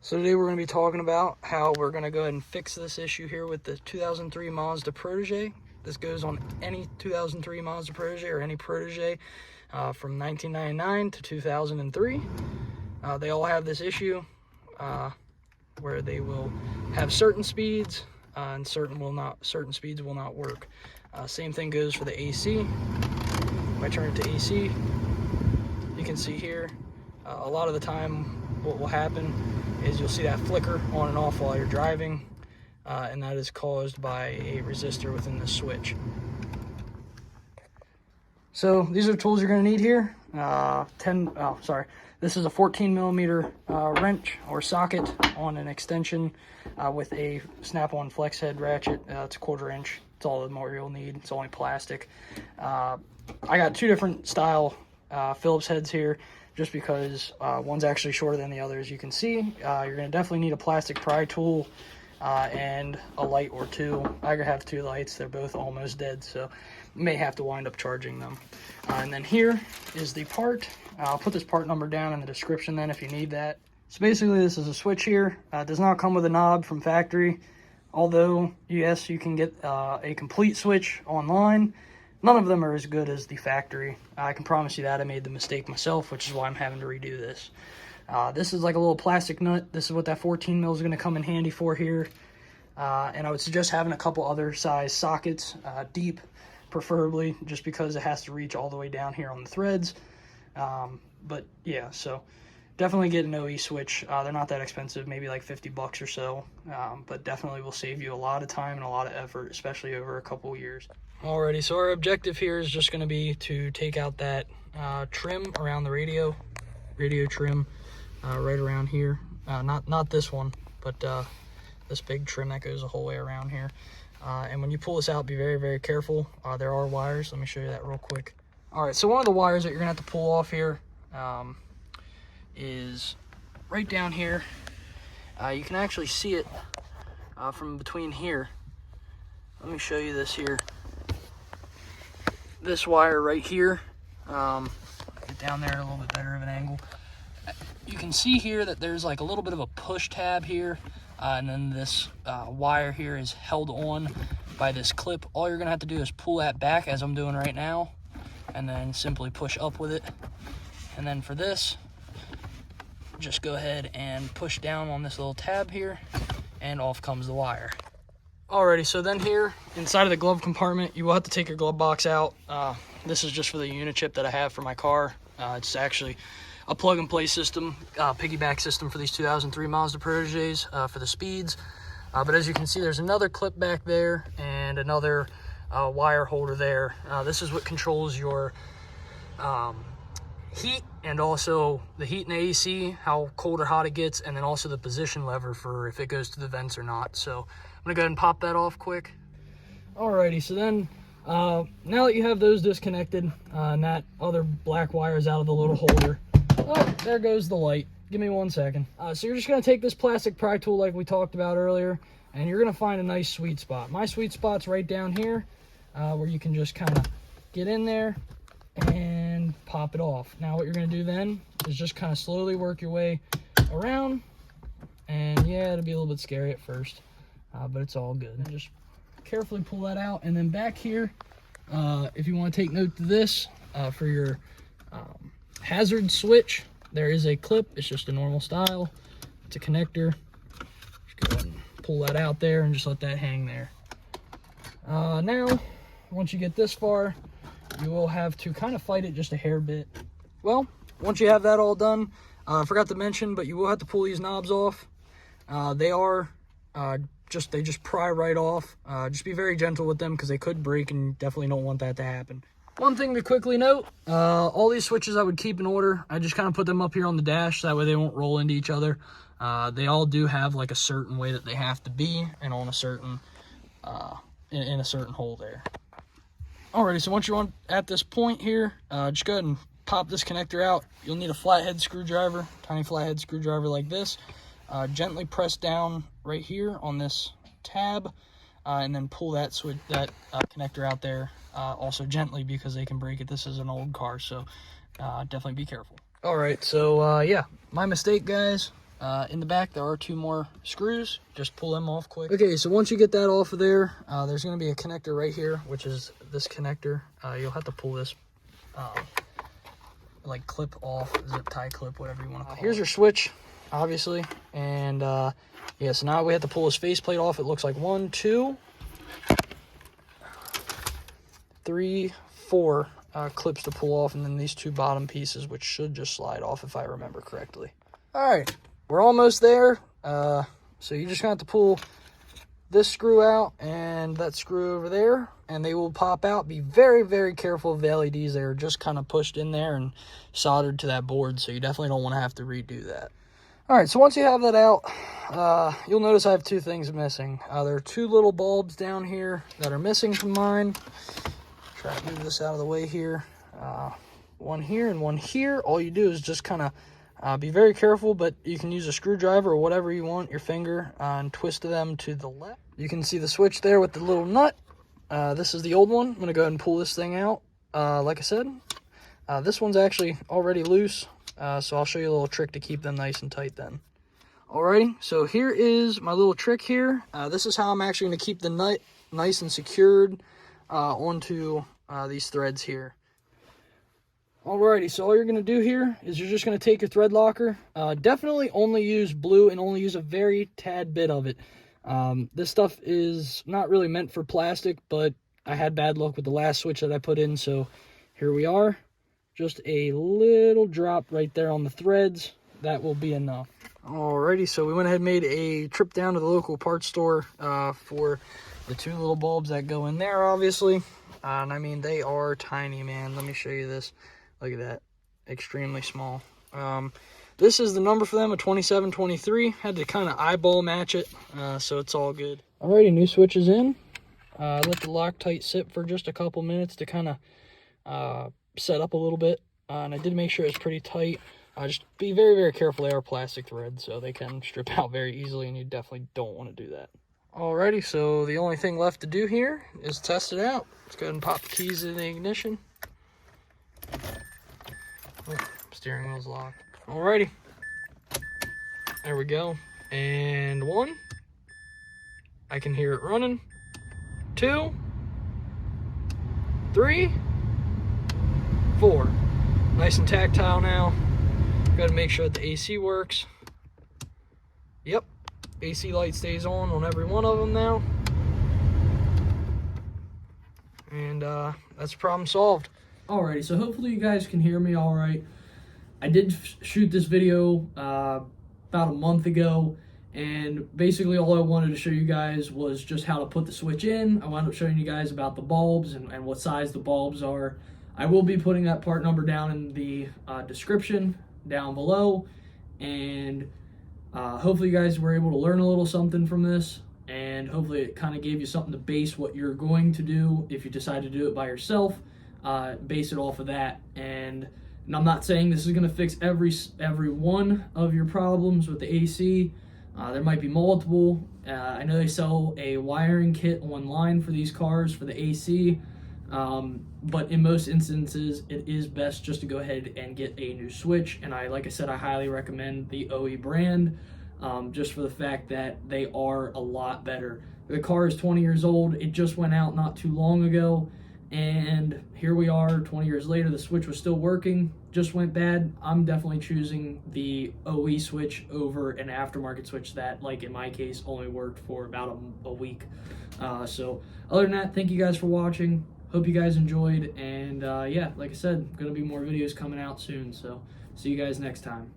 So today we're going to be talking about how we're going to go ahead and fix this issue here with the 2003 Mazda Protégé. This goes on any 2003 Mazda Protégé or any Protégé from 1999 to 2003. They all have this issue where they will have certain speeds and certain speeds will not work. Same thing goes for the AC. If I turn it to AC, you can see here a lot of the time what will happen is you'll see that flicker on and off while you're driving, and that is caused by a resistor within the switch. So these are the tools you're going to need here. This is a 14 millimeter wrench or socket on an extension with a snap-on flex head ratchet. It's a 1/4 inch. It's all the more you'll need. It's only plastic. I got two different style Phillips heads here, just because one's actually shorter than the other. As you can see, you're going to definitely need a plastic pry tool and a light or two. I have two lights. They're both almost dead, so you may have to wind up charging them. And then here is the part. I'll put this part number down in the description then if you need that. So basically this is a switch here. It does not come with a knob from factory, although yes, you can get a complete switch online. None of them are as good as the factory. I can promise you that. I made the mistake myself, which is why I'm having to redo this. This is like a little plastic nut. This is what that 14 mil is going to come in handy for here. And I would suggest having a couple other size sockets, deep preferably, just because it has to reach all the way down here on the threads. But yeah, so definitely get an OE switch. They're not that expensive, maybe like 50 bucks or so, but definitely will save you a lot of time and a lot of effort, especially over a couple years. Alrighty, so our objective here is just going to be to take out that trim around the radio trim right around here. Not this one, but this big trim that goes the whole way around here. And when you pull this out, be very, very careful. There are wires. Let me show you that real quick. Alright, so one of the wires that you're going to have to pull off here is right down here. You can actually see it from between here. Let me show you this here. This wire right here, get down there at a little bit better of an angle. You can see here that there's like a little bit of a push tab here, and then this wire here is held on by this clip. All you're gonna have to do is pull that back, as I'm doing right now, and then simply push up with it. And then for this, just go ahead and push down on this little tab here, and off comes the wire. Alrighty, so then here inside of the glove compartment, you will have to take your glove box out. This is just for the unit chip that I have for my car. It's actually a plug and play system, piggyback system for these 2003 Mazda Protégés for the speeds. But as you can see, there's another clip back there and another wire holder there. This is what controls your heat, and also the heat in the AC, how cold or hot it gets, and then also the position lever for if it goes to the vents or not. So I'm gonna go ahead and pop that off quick. Alrighty, so then now that you have those disconnected and that other black wire is out of the little holder, oh, there goes the light. Give me 1 second. So you're just gonna take this plastic pry tool like we talked about earlier, and you're gonna find a nice sweet spot. My sweet spot's right down here, where you can just kind of get in there and pop it off. Now what you're gonna do then is just kind of slowly work your way around, and yeah, it'll be a little bit scary at first, but it's all good. And just carefully pull that out, and then back here, if you want to take note to this, for your hazard switch, there is a clip. It's just a normal style. It's a connector. Just go ahead and pull that out there and just let that hang there. Now, once you get this far, you will have to kind of fight it just a hair bit. Well, once you have that all done, I forgot to mention, but you will have to pull these knobs off. They just pry right off. Just be very gentle with them because they could break, and you definitely don't want that to happen. One thing to quickly note, all these switches I would keep in order. I just kind of put them up here on the dash, so that way they won't roll into each other. They all do have like a certain way that they have to be, and on a certain, in a certain hole there. Alrighty, so once you're at this point here, just go ahead and pop this connector out. You'll need a flathead screwdriver, tiny flathead screwdriver like this. Gently press down right here on this tab, and then pull that connector out there, also gently, because they can break it. This is an old car, so definitely be careful. All right, so yeah, my mistake, guys. In the back, there are 2 more screws. Just pull them off quick. Okay, so once you get that off of there, there's going to be a connector right here, which is this connector. You'll have to pull this like clip off, zip tie clip, whatever you want to call it. Here's your switch, obviously, and yeah, so now we have to pull this faceplate off. It looks like 1, 2, 3, 4 clips to pull off, and then these 2 bottom pieces, which should just slide off if I remember correctly. All right, we're almost there. So you're just gonna have to pull this screw out and that screw over there, and they will pop out. Be very, very careful of the LEDs. They're just kind of pushed in there and soldered to that board, so you definitely don't want to have to redo that. All right, so once you have that out, you'll notice I have 2 things missing. There are 2 little bulbs down here that are missing from mine. Try to move this out of the way here. One here and one here. All you do is just kind of be very careful, but you can use a screwdriver or whatever you want, your finger, and twist them to the left. You can see the switch there with the little nut. This is the old one. I'm going to go ahead and pull this thing out. Like I said, this one's actually already loose, so I'll show you a little trick to keep them nice and tight then. Alrighty, so here is my little trick here. This is how I'm actually going to keep the nut nice and secured onto these threads here. Alrighty, so all you're going to do here is you're just going to take your thread locker. Definitely only use blue and only use a very tad bit of it. This stuff is not really meant for plastic, but I had bad luck with the last switch that I put in, so here we are. Just a little drop right there on the threads. That will be enough. Alrighty, so we went ahead and made a trip down to the local parts store for the 2 little bulbs that go in there, obviously. And I mean, they are tiny, man. Let me show you this. Look at that. Extremely small. This is the number for them, a 2723. Had to kind of eyeball match it, so it's all good. Alrighty, new switch is in. Let the Loctite sit for just a couple minutes to kind of set up a little bit. And I did make sure it's pretty tight. Just be very, very careful. They are plastic threads, so they can strip out very easily, and you definitely don't want to do that. Alrighty, so the only thing left to do here is test it out. Let's go ahead and pop the keys in the ignition. Oh, steering wheel's locked. Alrighty. There we go. And 1. I can hear it running. 2. 3. 4. Nice and tactile now. Got to make sure that the AC works. Yep. AC light stays on every one of them now. And that's problem solved. Alrighty, so hopefully you guys can hear me all right. I did shoot this video about a month ago, and basically all I wanted to show you guys was just how to put the switch in. I wound up showing you guys about the bulbs and what size the bulbs are. I will be putting that part number down in the description down below, and hopefully you guys were able to learn a little something from this, and hopefully it kind of gave you something to base what you're going to do if you decide to do it by yourself. Base it off of that, and I'm not saying this is going to fix every one of your problems with the AC. There might be multiple. I know they sell a wiring kit online for these cars for the AC, but in most instances it is best just to go ahead and get a new switch. And like I said, I highly recommend the OE brand, just for the fact that they are a lot better. The car is 20 years old. It just went out not too long ago, and here we are 20 years later. The switch was still working, just went bad. I'm definitely choosing the OE switch over an aftermarket switch that, like in my case, only worked for about a week. So other than that, thank you guys for watching. Hope you guys enjoyed, and yeah, like I said, gonna be more videos coming out soon, so see you guys next time.